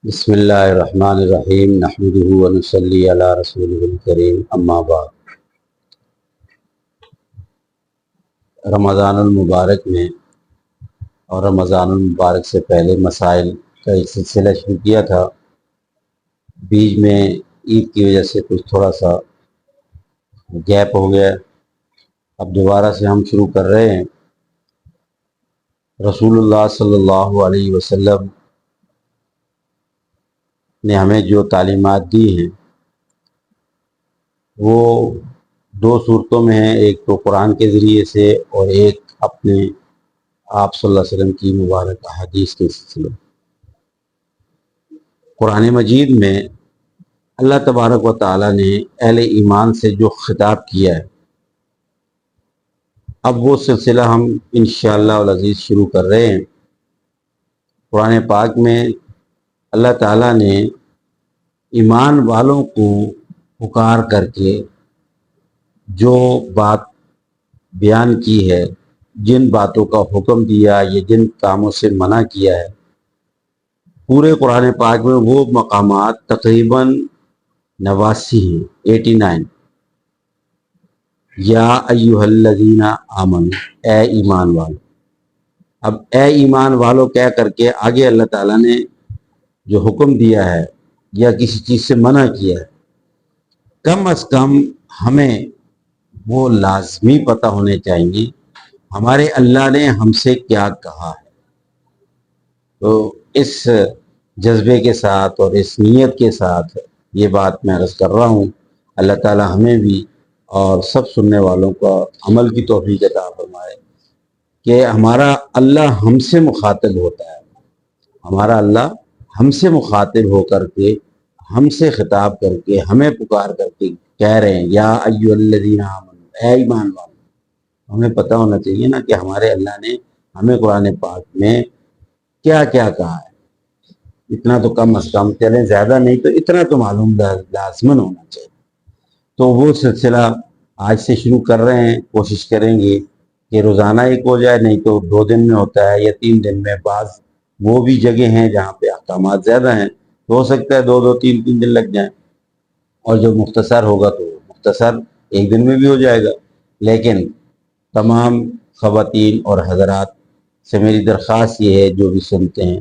بسم اللہ الرحمن الرحیم نحمده ونصلی علی رسولہ الکریم اما بعد۔ رمضان المبارک میں اور رمضان المبارک سے پہلے مسائل کا ایک سلسلہ شروع کیا تھا۔ بیچ میں عید کی وجہ سے کچھ تھوڑا سا گیپ ہو گیا، اب دوبارہ سے ہم شروع کر رہے ہیں۔ رسول اللہ صلی اللہ علیہ وسلم نے ہمیں جو تعلیمات دی ہیں وہ دو صورتوں میں ہیں، ایک تو قرآن کے ذریعے سے اور ایک اپنے آپ صلی اللہ علیہ وسلم کی مبارک احادیث کے سلسلے۔ قرآن مجید میں اللہ تبارک و تعالیٰ نے اہل ایمان سے جو خطاب کیا ہے، اب وہ سلسلہ ہم انشاءاللہ العزیز شروع کر رہے ہیں۔ قرآن پاک میں اللہ تعالیٰ نے ایمان والوں کو پکار کر کے جو بات بیان کی ہے، جن باتوں کا حکم دیا یا جن کاموں سے منع کیا ہے، پورے قرآن پاک میں وہ مقامات تقریباً 89 ہیں، 89۔ یا ایھا الذین آمنوا، اے ایمان والو۔ اب اے ایمان والو کہہ کر کے آگے اللہ تعالیٰ نے جو حکم دیا ہے یا کسی چیز سے منع کیا ہے، کم از کم ہمیں وہ لازمی پتہ ہونے چاہیے ہمارے اللہ نے ہم سے کیا کہا ہے۔ تو اس جذبے کے ساتھ اور اس نیت کے ساتھ یہ بات میں عرض کر رہا ہوں۔ اللہ تعالی ہمیں بھی اور سب سننے والوں کو عمل کی توفیق عطا فرمائے کہ ہمارا اللہ ہم سے مخاطب ہوتا ہے، ہمارا اللہ ہم سے مخاطب ہو کر کے، ہم سے خطاب کر کے، ہمیں پکار کر کے کہہ رہے ہیں یا ایھا الذین آمنوا، اے ایمان والو۔ ہمیں پتہ ہونا چاہیے نا کہ ہمارے اللہ نے ہمیں قرآن پاک میں کیا کیا کہا ہے۔ اتنا تو کم از کم، چلیں زیادہ نہیں تو اتنا تو معلوم لازماً ہونا چاہیے۔ تو وہ سلسلہ آج سے شروع کر رہے ہیں، کوشش کریں گے کہ روزانہ ایک ہو جائے، نہیں تو 2 دن میں ہوتا ہے یا 3 دن میں۔ بعض وہ بھی جگہ ہیں جہاں پہ احکامات زیادہ ہیں تو ہو سکتا ہے 2 3 دن لگ جائیں، اور جو مختصر ہوگا تو مختصر 1 دن میں بھی ہو جائے گا۔ لیکن تمام خواتین اور حضرات سے میری درخواست یہ ہے، جو بھی سنتے ہیں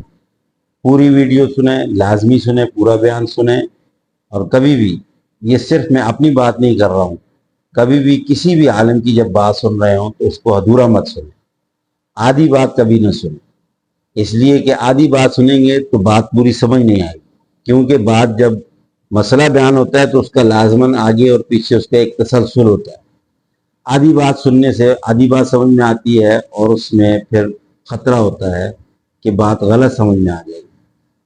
پوری ویڈیو سنیں، لازمی سنیں، پورا بیان سنیں، اور کبھی بھی، یہ صرف میں اپنی بات نہیں کر رہا ہوں، کبھی بھی کسی بھی عالم کی جب بات سن رہے ہوں تو اس کو ادھورا مت سنیں، آدھی بات کبھی نہ سنیں۔ اس لیے کہ آدھی بات سنیں گے تو بات پوری سمجھ نہیں آئے گی، کیونکہ بات جب مسئلہ بیان ہوتا ہے تو اس کا لازماً آگے اور پیچھے اس کا ایک تسلسل ہوتا ہے۔ آدھی بات سننے سے آدھی بات سمجھ میں آتی ہے اور اس میں پھر خطرہ ہوتا ہے کہ بات غلط سمجھ میں آ جائے گی۔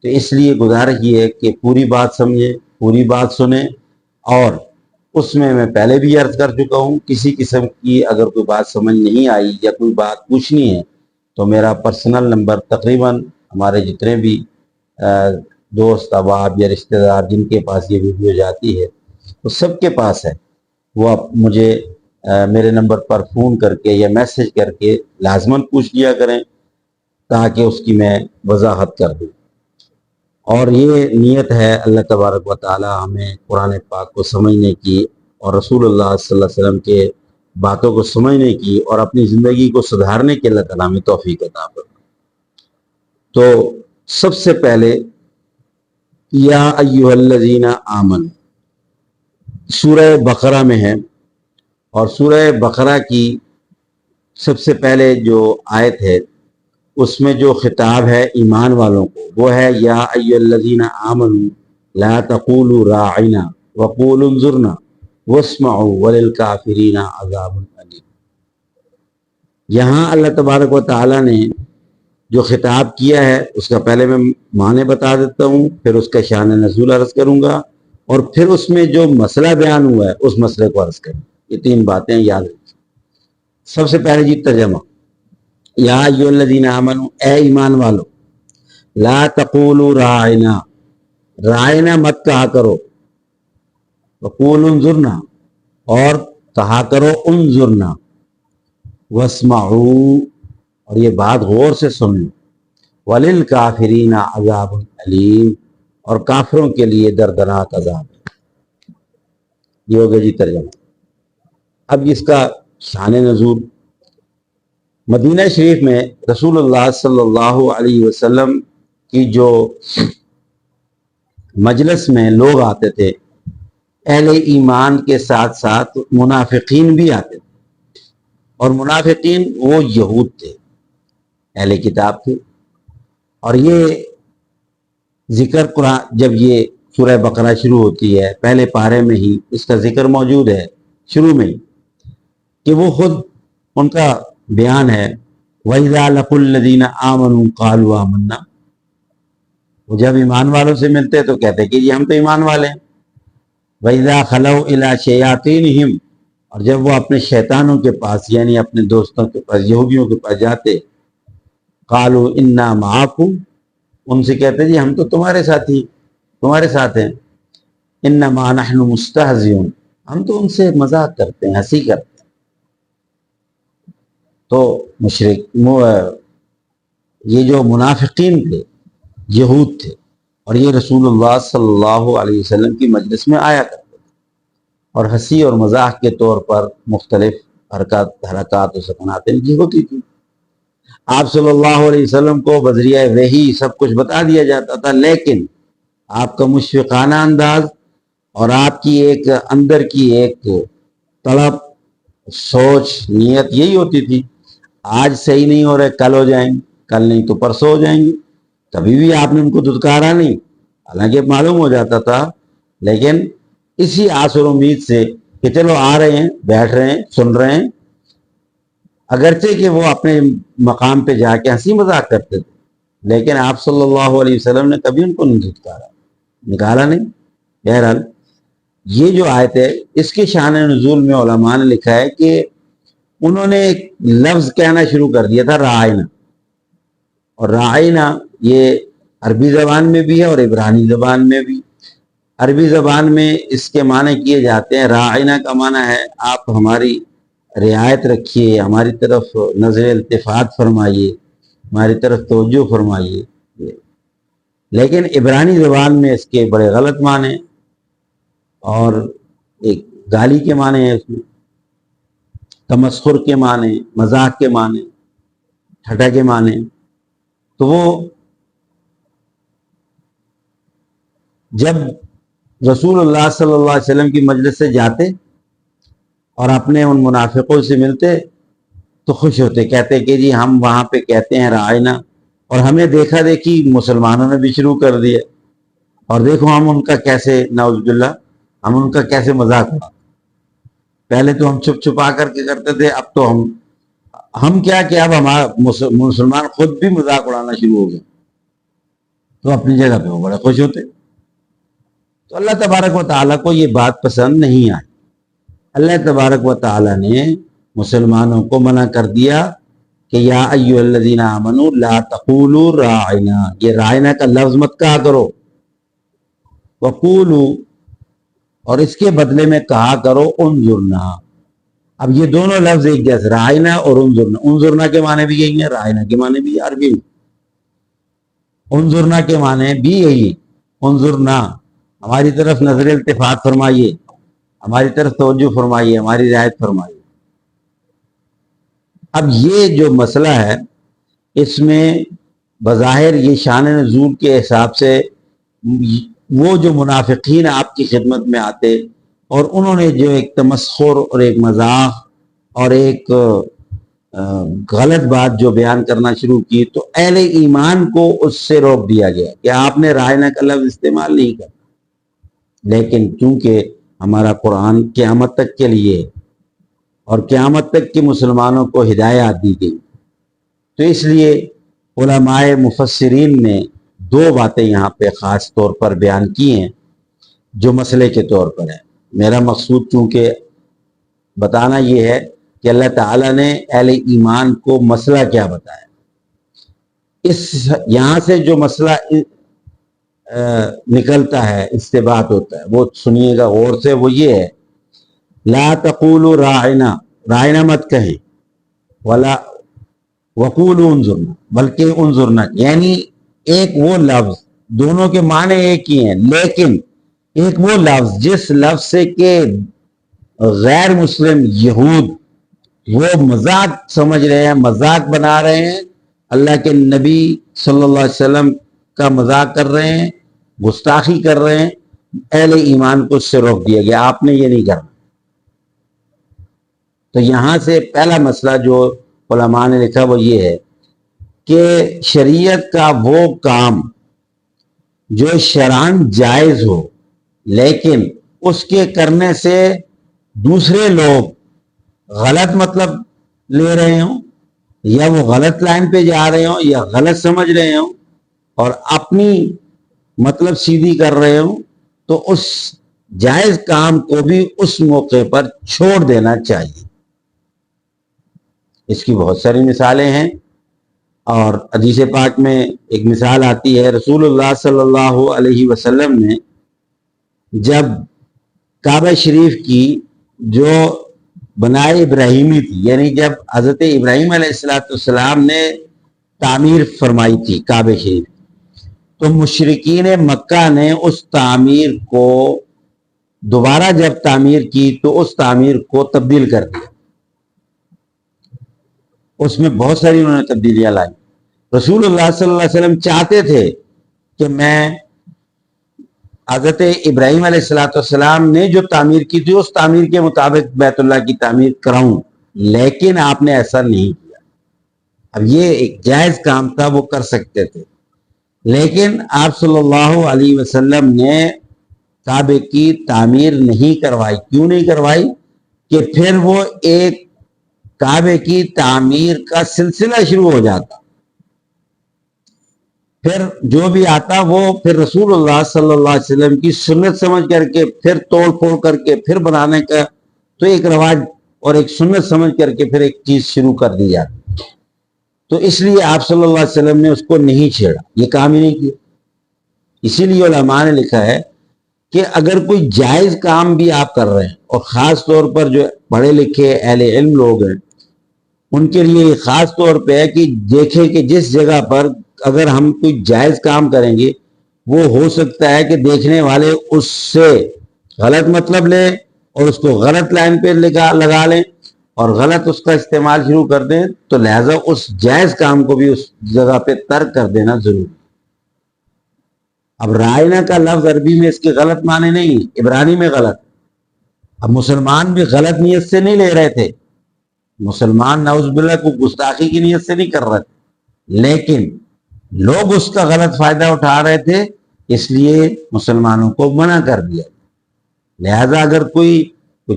تو اس لیے گزارش یہ ہے کہ پوری بات سمجھیں، پوری بات سنیں، اور اس میں پہلے بھی عرض کر چکا ہوں، کسی قسم کی اگر کوئی بات سمجھ نہیں آئی یا کوئی بات پوچھنی ہے تو میرا پرسنل نمبر تقریباً ہمارے جتنے بھی دوست احباب یا رشتہ دار جن کے پاس یہ ویڈیو جاتی ہے وہ سب کے پاس ہے، وہ آپ مجھے میرے نمبر پر فون کر کے یا میسج کر کے لازماً پوچھ لیا کریں تاکہ اس کی میں وضاحت کر دوں۔ اور یہ نیت ہے اللہ تبارک و تعالی ہمیں قرآن پاک کو سمجھنے کی اور رسول اللہ صلی اللہ علیہ وسلم کے باتوں کو سمجھنے کی اور اپنی زندگی کو سدھارنے کے اللہ تعالیٰ ہمیں توفیق عطا فرمائے۔ تو سب سے پہلے یا ایھا الذین آمنوا سورہ بقرہ میں ہے، اور سورہ بقرہ کی سب سے پہلے جو آیت ہے اس میں جو خطاب ہے ایمان والوں کو وہ ہے یا ایھا الذین آمنوا لا تقولوا راعنا وقولوا انظرنا واسمعوا وللکافرین عذاب الیم۔ یہاں اللہ تبارک و تعالی نے جو خطاب کیا ہے اس کا پہلے میں معنی بتا دیتا ہوں، پھر اس کا شان نزول عرض کروں گا، اور پھر اس میں جو مسئلہ بیان ہوا ہے اس مسئلے کو عرض کروں گا۔ یہ 3 باتیں یاد رکھیں۔ سب سے پہلے جی ترجمہ، یا ایھا الذین آمنوا، اے ایمان والو، لا تقولوا راعنا، رائنا مت کہا کرو، وقولوا انظرنا، اور کہا کرو انظرنا، واسمعوا، اور یہ بات غور سے سن لو، وللکافرین عذاب علیم، اور کافروں کے لیے دردناک عذاب ہے۔ یہ ہو گیا جی ترجمہ۔ اب اس کا شان نزول، مدینہ شریف میں رسول اللہ صلی اللہ علیہ وسلم کی جو مجلس میں لوگ آتے تھے، اہل ایمان کے ساتھ ساتھ منافقین بھی آتے تھے، اور منافقین وہ یہود تھے، اہل کتاب تھے۔ اور یہ ذکر قرآن، جب یہ سورہ بقرہ شروع ہوتی ہے پہلے پارے میں ہی اس کا ذکر موجود ہے شروع میں ہی، کہ وہ خود ان کا بیان ہے وَإِذَا لَقُوا الَّذِينَ آمَنُوا قَالُوا آمَنَّا، وہ جب ایمان والوں سے ملتے تو کہتے کہ جی ہم تو ایمان والے ہیں۔ وَإِذَا خَلَوْا إِلَىٰ شَيَاطِينِهِمْ، اور جب وہ اپنے شیطانوں کے پاس یعنی اپنے دوستوں کے پاس، یہودیوں کے پاس جاتے، قَالُوا إِنَّا مَعَكُمْ، ان سے کہتے جی ہم تو تمہارے ساتھی، تمہارے ساتھ ہیں۔ إِنَّمَا نَحْنُ مُسْتَهْزِئُونَ، ہم تو ان سے مذاق کرتے ہیں، ہنسی کرتے ہیں۔ تو یہ جو منافقین تھے یہود تھے، اور یہ رسول اللہ صلی اللہ علیہ وسلم کی مجلس میں آیا کرتے تھے، اور ہنسی اور مزاح کے طور پر مختلف حرکات و سکنات ان کی ہوتی تھی۔ آپ صلی اللہ علیہ وسلم کو بذریعہ وحی سب کچھ بتا دیا جاتا تھا، لیکن آپ کا مشفقانہ انداز اور آپ کی ایک اندر کی ایک طلب، سوچ، نیت یہی ہوتی تھی آج صحیح نہیں ہو رہے کل ہو جائیں گے، کل نہیں تو پرسوں ہو جائیں گے۔ کبھی بھی آپ نے ان کو دھتکارا نہیں، حالانکہ معلوم ہو جاتا تھا، لیکن اسی آس اور امید سے کہ چلو آ رہے ہیں، بیٹھ رہے ہیں، سن رہے ہیں، اگرچہ کہ وہ اپنے مقام پہ جا کے ہنسی مذاق کرتے تھے، لیکن آپ صلی اللہ علیہ وسلم نے کبھی ان کو نہیں دھتکارا، نکالا نہیں۔ بہرحال یہ جو آیت ہے اس کے شان نزول میں علماء نے لکھا ہے کہ انہوں نے ایک لفظ کہنا شروع کر دیا تھا رائنا، اور رائنا یہ عربی زبان میں بھی ہے اور عبرانی زبان میں بھی۔ عربی زبان میں اس کے معنی کیے جاتے ہیں، رائنا کا معنی ہے آپ ہماری رعایت رکھیے، ہماری طرف نظر التفات فرمائیے، ہماری طرف توجہ فرمائیے۔ لیکن عبرانی زبان میں اس کے بڑے غلط معنی، اور ایک گالی کے معنی ہے، اس میں تمسخر کے معنی، مذاق کے معنی، ٹھٹا کے معنی۔ تو وہ جب رسول اللہ صلی اللہ علیہ وسلم کی مجلس سے جاتے اور اپنے ان منافقوں سے ملتے تو خوش ہوتے، کہتے کہ جی ہم وہاں پہ کہتے ہیں رائنا، اور ہمیں دیکھا دیکھی مسلمانوں نے بھی شروع کر دیا، اور دیکھو ہم ان کا کیسے، نعوذ باللہ، ہم ان کا کیسے مذاق اڑاتے۔ پہلے تو ہم چھپ چھپا کر کے کرتے تھے، اب تو ہم کیا کہ اب ہمارا مسلمان خود بھی مذاق اڑانا شروع ہو گئے، تو اپنی جگہ پہ وہ بڑے خوش ہوتے۔ تو اللہ تبارک و تعالیٰ کو یہ بات پسند نہیں آئی۔ اللہ تبارک و تعالیٰ نے مسلمانوں کو منع کر دیا کہ یا ایھا الذین آمنوا لا تقولوا راعنا، یہ رائنا کا لفظ مت کہا کرو، وقولوا، اور اس کے بدلے میں کہا کرو انظرنا۔ اب یہ دونوں لفظ ایک جیسے، رائنا اور انظرنا۔ انظرنا کے معنی بھی یہی ہے، رائنا کے معنی بھی عربی میں، انظرنا کے معنی بھی یہی ہے، انظرنا، ہماری طرف نظر التفات فرمائیے، ہماری طرف توجہ فرمائیے، ہماری رعایت فرمائیے۔ اب یہ جو مسئلہ ہے اس میں بظاہر یہ شان نزول کے حساب سے وہ جو منافقین آپ کی خدمت میں آتے اور انہوں نے جو ایک تمسخر اور ایک مذاق اور ایک غلط بات جو بیان کرنا شروع کی، تو اہل ایمان کو اس سے روک دیا گیا کہ آپ نے رائنا کا لفظ استعمال نہیں کرنا۔ لیکن چونکہ ہمارا قرآن قیامت تک کے لیے اور قیامت تک کے مسلمانوں کو ہدایات دی گئی، تو اس لیے علماء مفسرین نے دو باتیں یہاں پہ خاص طور پر بیان کی ہیں جو مسئلے کے طور پر ہے۔ میرا مقصود چونکہ بتانا یہ ہے کہ اللہ تعالیٰ نے اہل ایمان کو مسئلہ کیا بتایا، یہاں سے جو مسئلہ نکلتا ہے، استنباط ہوتا ہے، وہ سنیے گا غور سے، وہ یہ ہے لا تقولوا راعنا، رائنا مت کہیں، ولا وقولوا انظرنا، بلکہ انظرنا، یعنی ایک وہ لفظ دونوں کے معنی ایک ہی ہیں، لیکن ایک وہ لفظ جس لفظ سے کہ غیر مسلم یہود وہ مذاق سمجھ رہے ہیں، مذاق بنا رہے ہیں، اللہ کے نبی صلی اللہ علیہ وسلم کا مذاق کر رہے ہیں، گستاخی کر رہے ہیں، اہل ایمان کو اس سے روک دیا گیا، آپ نے یہ نہیں کرنا۔ تو یہاں سے پہلا مسئلہ جو علماء نے لکھا وہ یہ ہے کہ شریعت کا وہ کام جو شرعاً جائز ہو لیکن اس کے کرنے سے دوسرے لوگ غلط مطلب لے رہے ہوں یا وہ غلط لائن پہ جا رہے ہوں یا غلط سمجھ رہے ہوں اور اپنی مطلب سیدھی کر رہے ہوں، تو اس جائز کام کو بھی اس موقع پر چھوڑ دینا چاہیے۔ اس کی بہت ساری مثالیں ہیں، اور حدیث پاک میں ایک مثال آتی ہے، رسول اللہ صلی اللہ علیہ وسلم نے جب کعبہ شریف کی جو بنائے ابراہیمی تھی، یعنی جب حضرت ابراہیم علیہ السلام نے تعمیر فرمائی تھی کعبہ شریف، تو مشرکین مکہ نے اس تعمیر کو دوبارہ جب تعمیر کی تو اس تعمیر کو تبدیل کر دیا، اس میں بہت ساری انہوں نے تبدیلیاں لائی۔ رسول اللہ صلی اللہ علیہ وسلم چاہتے تھے کہ میں حضرت ابراہیم علیہ السلام نے جو تعمیر کی تھی اس تعمیر کے مطابق بیت اللہ کی تعمیر کراؤں، لیکن آپ نے ایسا نہیں کیا۔ اب یہ ایک جائز کام تھا، وہ کر سکتے تھے، لیکن آپ صلی اللہ علیہ وسلم نے کعبے کی تعمیر نہیں کروائی۔ کیوں نہیں کروائی؟ کہ پھر وہ ایک کعبے کی تعمیر کا سلسلہ شروع ہو جاتا، پھر جو بھی آتا وہ پھر رسول اللہ صلی اللہ علیہ وسلم کی سنت سمجھ کر کے پھر توڑ پھوڑ کر کے پھر بنانے کا تو ایک رواج اور ایک سنت سمجھ کر کے پھر ایک چیز شروع کر دی جاتی۔ تو اس لیے آپ صلی اللہ علیہ وسلم نے اس کو نہیں چھیڑا، یہ کام ہی نہیں کیا۔ اسی لیے علماء نے لکھا ہے کہ اگر کوئی جائز کام بھی آپ کر رہے ہیں، اور خاص طور پر جو پڑھے لکھے اہل علم لوگ ہیں ان کے لیے یہ خاص طور پہ ہے کہ دیکھیں کہ جس جگہ پر اگر ہم کوئی جائز کام کریں گے وہ ہو سکتا ہے کہ دیکھنے والے اس سے غلط مطلب لیں اور اس کو غلط لائن پہ لگا لیں اور غلط اس کا استعمال شروع کر دیں، تو لہٰذا اس جائز کام کو بھی اس جگہ پہ ترک کر دینا ضروری۔ اب رائنا کا لفظ عربی میں اس کے غلط معنی نہیں، عبرانی میں غلط۔ اب مسلمان بھی غلط نیت سے نہیں لے رہے تھے، مسلمان نعوذ باللہ کو گستاخی کی نیت سے نہیں کر رہے تھے، لیکن لوگ اس کا غلط فائدہ اٹھا رہے تھے، اس لیے مسلمانوں کو منع کر دیا۔ لہذا اگر کوئی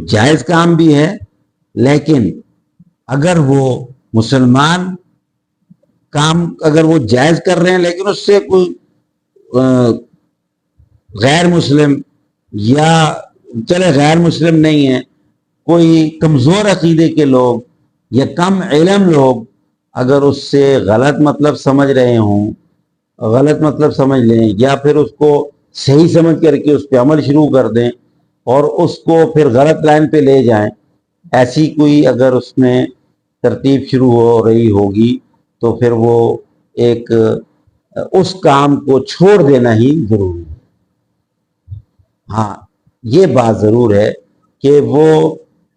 جائز کام بھی ہے لیکن اگر وہ مسلمان کام اگر وہ جائز کر رہے ہیں لیکن اس سے کوئی غیر مسلم یا چلے غیر مسلم نہیں ہے، کوئی کمزور عقیدے کے لوگ یا کم علم لوگ اگر اس سے غلط مطلب سمجھ رہے ہوں، غلط مطلب سمجھ لیں یا پھر اس کو صحیح سمجھ کر کے اس پہ عمل شروع کر دیں اور اس کو پھر غلط لائن پہ لے جائیں، ایسی کوئی اگر اس میں ترتیب شروع ہو رہی ہوگی تو پھر وہ ایک اس کام کو چھوڑ دینا ہی ضروری ہے۔ ہاں یہ بات ضرور ہے کہ وہ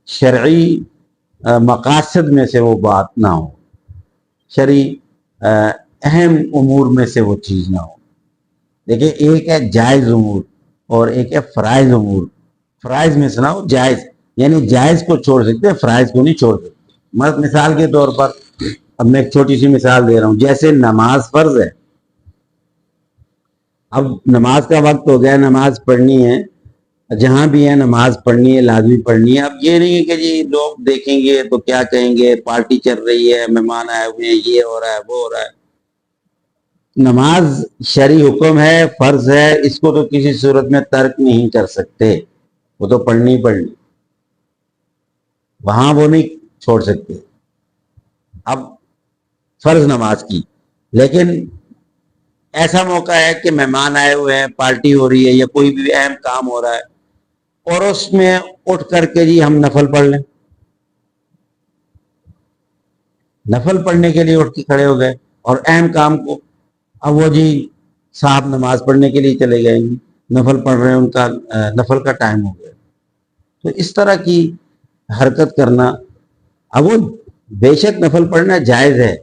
شرعی مقاصد میں سے وہ بات نہ ہو، شرعی اہم امور میں سے وہ چیز نہ ہو۔ دیکھیں ایک ہے جائز امور اور ایک ہے فرائض امور۔ فرائض میں سے نہ ہو جائز، یعنی جائز کو چھوڑ سکتے ہیں، فرائض کو نہیں چھوڑ سکتے۔ مثال کے طور پر اب میں ایک چھوٹی سی مثال دے رہا ہوں، جیسے نماز فرض ہے، اب نماز کا وقت ہو گیا، نماز پڑھنی ہے، جہاں بھی ہے نماز پڑھنی ہے، لازمی پڑھنی ہے۔ اب یہ نہیں ہے کہ جی لوگ دیکھیں گے تو کیا کہیں گے، پارٹی چل رہی ہے، مہمان آئے ہوئے ہیں، یہ ہو رہا ہے وہ ہو رہا ہے۔ نماز شرعی حکم ہے، فرض ہے، اس کو تو کسی صورت میں ترک نہیں کر سکتے، وہ تو پڑھنی پڑھنی، وہاں وہ نہیں چھوڑ سکتے۔ اب فرض نماز کی، لیکن ایسا موقع ہے کہ مہمان آئے ہوئے ہیں، پارٹی ہو رہی ہے یا کوئی بھی اہم کام ہو رہا ہے اور اس میں اٹھ کر کے جی ہم نفل پڑھ لیں، نفل پڑھنے کے لیے اٹھ کے کھڑے ہو گئے اور اہم کام کو اب وہ جی صاحب نماز پڑھنے کے لیے چلے گئے ہیں، نفل پڑھ رہے ہیں، ان کا نفل کا ٹائم ہو گیا، تو اس طرح کی حرکت کرنا، اب وہ بے شک نفل پڑھنا جائز ہے،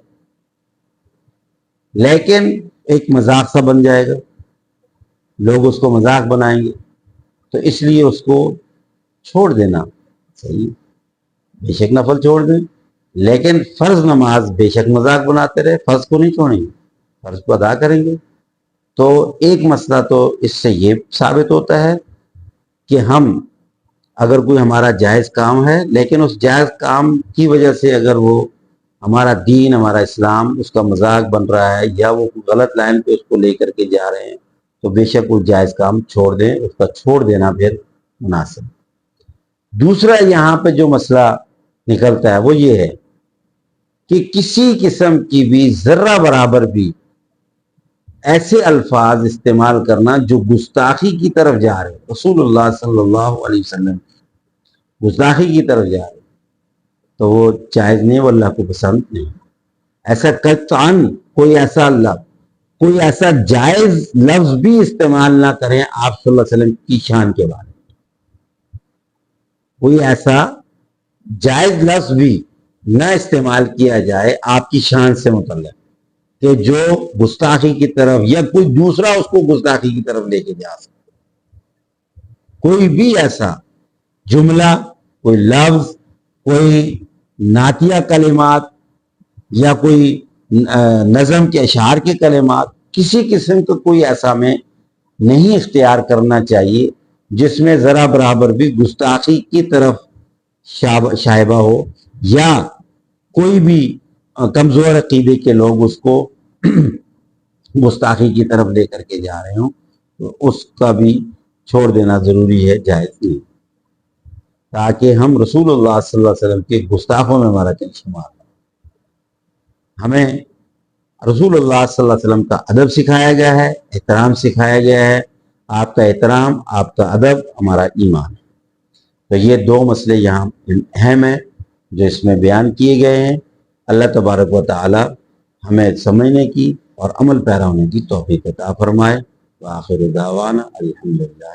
لیکن ایک مذاق سا بن جائے گا، لوگ اس کو مذاق بنائیں گے، تو اس لیے اس کو چھوڑ دینا صحیح، بے شک نفل چھوڑ دیں، لیکن فرض نماز بے شک مذاق بناتے رہے، فرض کو نہیں چھوڑیں گے، فرض کو ادا کریں گے۔ تو ایک مسئلہ تو اس سے یہ ثابت ہوتا ہے کہ ہم اگر کوئی ہمارا جائز کام ہے، لیکن اس جائز کام کی وجہ سے اگر وہ ہمارا دین، ہمارا اسلام اس کا مذاق بن رہا ہے، یا وہ غلط لائن پہ اس کو لے کر کے جا رہے ہیں، تو بے شک وہ جائز کام چھوڑ دیں، اس کا چھوڑ دینا پھر مناسب۔ دوسرا یہاں پہ جو مسئلہ نکلتا ہے وہ یہ ہے کہ کسی قسم کی بھی ذرہ برابر بھی ایسے الفاظ استعمال کرنا جو گستاخی کی طرف جا رہے، رسول اللہ صلی اللہ علیہ وسلم گستاخی کی طرف جا رہے، تو وہ جائز نہیں، وہ اللہ کو پسند نہیں۔ ایسا قطعاً کوئی ایسا جائز لفظ بھی استعمال نہ کریں آپ صلی اللہ علیہ وسلم کی شان کے بارے میں، کوئی ایسا جائز لفظ بھی نہ استعمال کیا جائے آپ کی شان سے متعلق کہ جو گستاخی کی طرف یا کوئی دوسرا اس کو گستاخی کی طرف لے کے جا سکے۔ کوئی بھی ایسا جملہ، کوئی لفظ، کوئی نعتیہ کلمات یا کوئی نظم کے اشعار کے کلمات، کسی قسم کا کوئی ایسا میں نہیں اختیار کرنا چاہیے جس میں ذرا برابر بھی گستاخی کی طرف شائبہ ہو، یا کوئی بھی کمزور عقیدے کے لوگ اس کو گستاخی کی طرف لے کر کے جا رہے ہوں، تو اس کا بھی چھوڑ دینا ضروری ہے، جائز نہیں، تاکہ ہم رسول اللہ صلی اللہ علیہ وسلم کے گستاخوں میں ہمارا کیا شمار ہے۔ ہمیں رسول اللہ صلی اللہ علیہ وسلم کا ادب سکھایا گیا ہے، احترام سکھایا گیا ہے، آپ کا احترام، آپ کا ادب ہمارا ایمان ہے۔ تو یہ دو مسئلے یہاں اہم ہیں جو اس میں بیان کیے گئے ہیں۔ اللہ تبارک و تعالی ہمیں سمجھنے کی اور عمل پیرا ہونے کی توفیق عطا فرمائے۔ وآخر دعوانا الحمدللہ۔